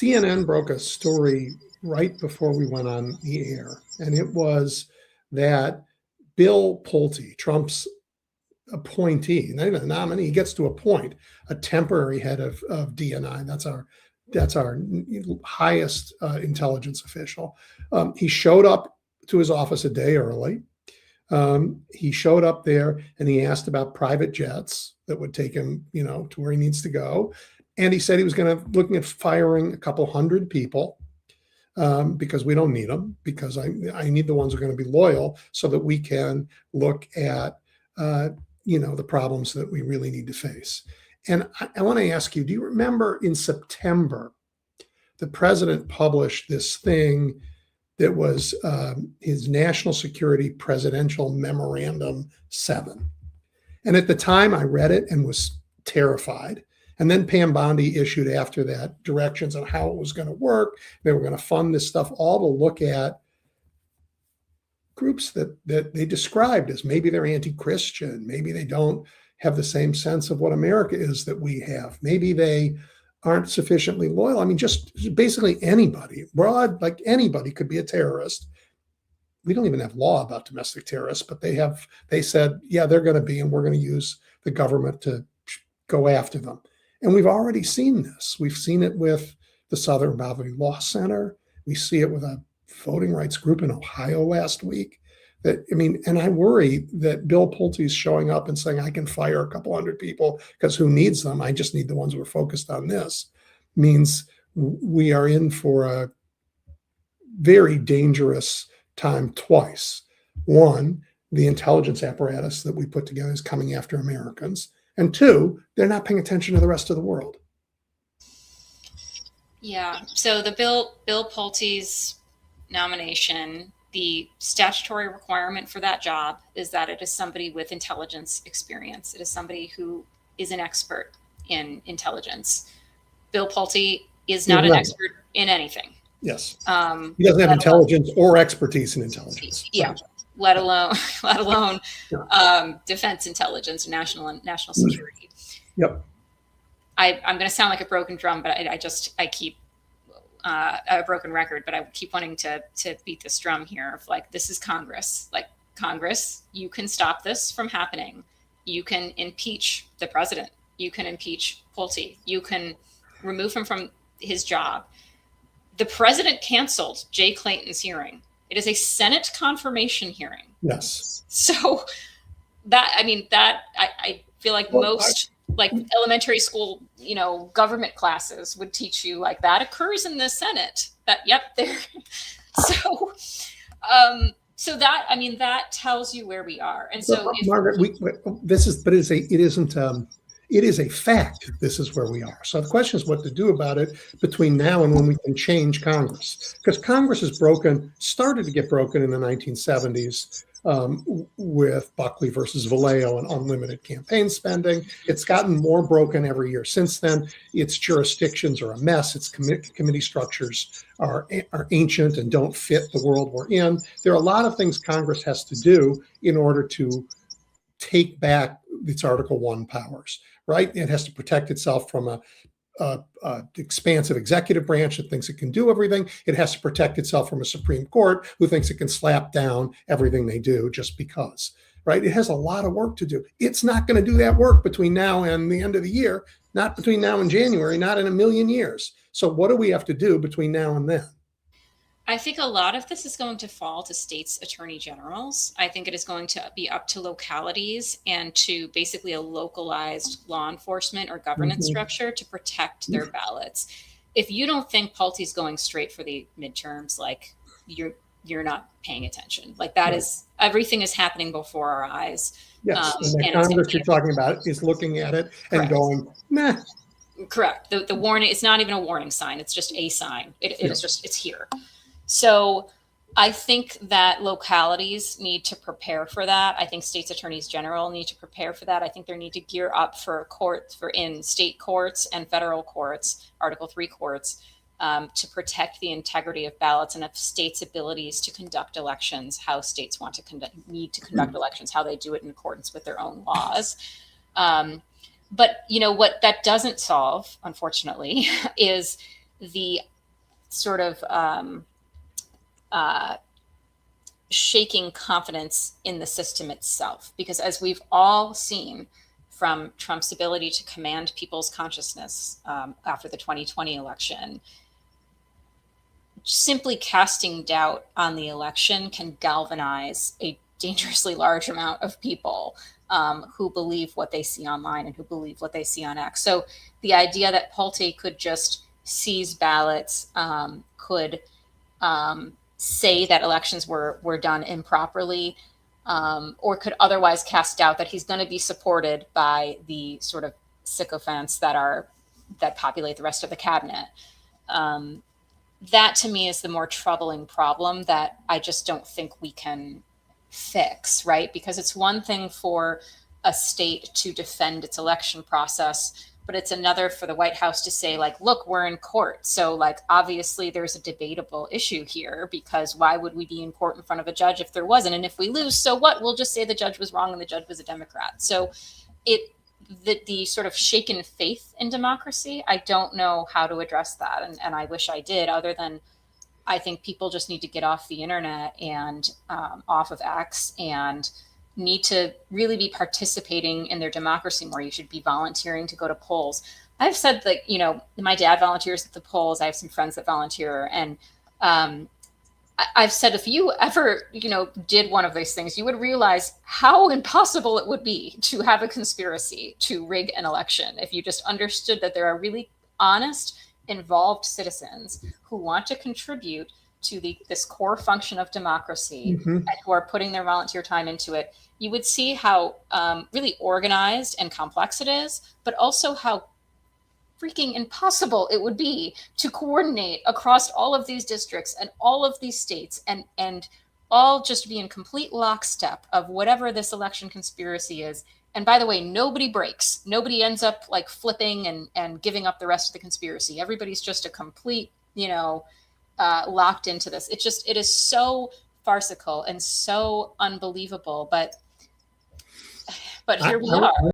CNN broke a story right before we went on the air, and it was that Bill Pulte, Trump's appointee, not even a nominee, he gets to appoint a temporary head of DNI. That's our highest intelligence official. He showed up to his office a day early. He showed up there and he asked about private jets that would take him, to where he needs to go. And he said he was looking at firing a couple hundred people because we don't need them, because I need the ones who are going to be loyal so that we can look at, the problems that we really need to face. And I want to ask you, do you remember in September, the president published this thing that was his National Security Presidential Memorandum 7. And at the time I read it and was terrified. And then Pam Bondi issued after that directions on how it was going to work. They were going to fund this stuff, all to look at groups that they described as maybe they're anti-Christian, maybe they don't have the same sense of what America is that we have, maybe they aren't sufficiently loyal. I mean, just basically anybody, broad, like anybody could be a terrorist. We don't even have law about domestic terrorists, but they said, yeah, they're going to be, and we're going to use the government to go after them. And we've already seen this. We've seen it with the Southern Poverty Law Center. We see it with a voting rights group in Ohio last week. And I worry that Bill Pulte is showing up and saying, I can fire a couple hundred people because who needs them? I just need the ones who are focused on this. Means we are in for a very dangerous time twice. One, the intelligence apparatus that we put together is coming after Americans. And two, they're not paying attention to the rest of the world. Yeah. So the Bill Pulte's nomination, the statutory requirement for that job is that it is somebody with intelligence experience. It is somebody who is an expert in intelligence. Bill Pulte is not an expert in anything. Yes. He doesn't have intelligence or expertise in intelligence. Yeah. Let alone defense intelligence, national security. Yep. I'm going to sound like a broken drum, but I keep a broken record, but I keep wanting to beat this drum here of like, this is Congress. Like, Congress, you can stop this from happening. You can impeach the president. You can impeach Pulte. You can remove him from his job. The president canceled Jay Clayton's hearing. It is a Senate confirmation hearing. Yes. So I feel like most like elementary school, government classes would teach you like that occurs in the Senate. There. That tells you where we are. And so, Margaret, it is a fact. This is where we are. So the question is what to do about it between now and when we can change Congress, because Congress started to get broken in the 1970s. With Buckley versus Vallejo and unlimited campaign spending. It's gotten more broken every year since then. Its jurisdictions are a mess. Its committee structures are ancient and don't fit the world we're in. There are a lot of things Congress has to do in order to take back its Article 1 powers, right? It has to protect itself from a expansive executive branch that thinks it can do everything. It has to protect itself from a Supreme Court who thinks it can slap down everything they do just because, right? It has a lot of work to do. It's not going to do that work between now and the end of the year, not between now and January, not in a million years. So what do we have to do between now and then? I think a lot of this is going to fall to states' attorney generals. I think it is going to be up to localities and to basically a localized law enforcement or governance structure to protect their ballots. If you don't think Pulte's going straight for the midterms, like you're not paying attention. Like that is, everything is happening before our eyes. Yes, and the Congress you're talking about is looking at it and going, nah. Correct. The warning, it's not even a warning sign. It's just a sign. It's here. So I think that localities need to prepare for that. I think states attorneys general need to prepare for that. I think they need to gear up for in state courts and federal courts, Article 3 courts, to protect the integrity of ballots and of states' abilities to conduct elections, how states need to conduct elections, how they do it in accordance with their own laws. But what that doesn't solve, unfortunately, is the sort of shaking confidence in the system itself. Because as we've all seen from Trump's ability to command people's consciousness after the 2020 election, simply casting doubt on the election can galvanize a dangerously large amount of people who believe what they see online and who believe what they see on X. So the idea that Pulte could just seize ballots, could say that elections were done improperly, or could otherwise cast doubt that he's going to be supported by the sort of sycophants that populate the rest of the cabinet. That to me is the more troubling problem that I just don't think we can fix, right? Because it's one thing for a state to defend its election process, but it's another for the White House to say, like, look, we're in court. So, like, obviously there's a debatable issue here, because why would we be in court in front of a judge if there wasn't? And if we lose, so what? We'll just say the judge was wrong and the judge was a Democrat. So the sort of shaken faith in democracy, I don't know how to address that. And I wish I did, other than I think people just need to get off the internet and off of X, and need to really be participating in their democracy more. You should be volunteering to go to polls. I've said that, my dad volunteers at the polls. I have some friends that volunteer. And I've said, if you ever, did one of those things, you would realize how impossible it would be to have a conspiracy to rig an election if you just understood that there are really honest, involved citizens who want to contribute to this core function of democracy, and who are putting their volunteer time into it. You would see how really organized and complex it is, but also how freaking impossible it would be to coordinate across all of these districts and all of these states, and all just be in complete lockstep of whatever this election conspiracy is. And by the way, nobody breaks. Nobody ends up like flipping and giving up the rest of the conspiracy. Everybody's just a complete, locked into this. It is so farcical and so unbelievable, but here we are.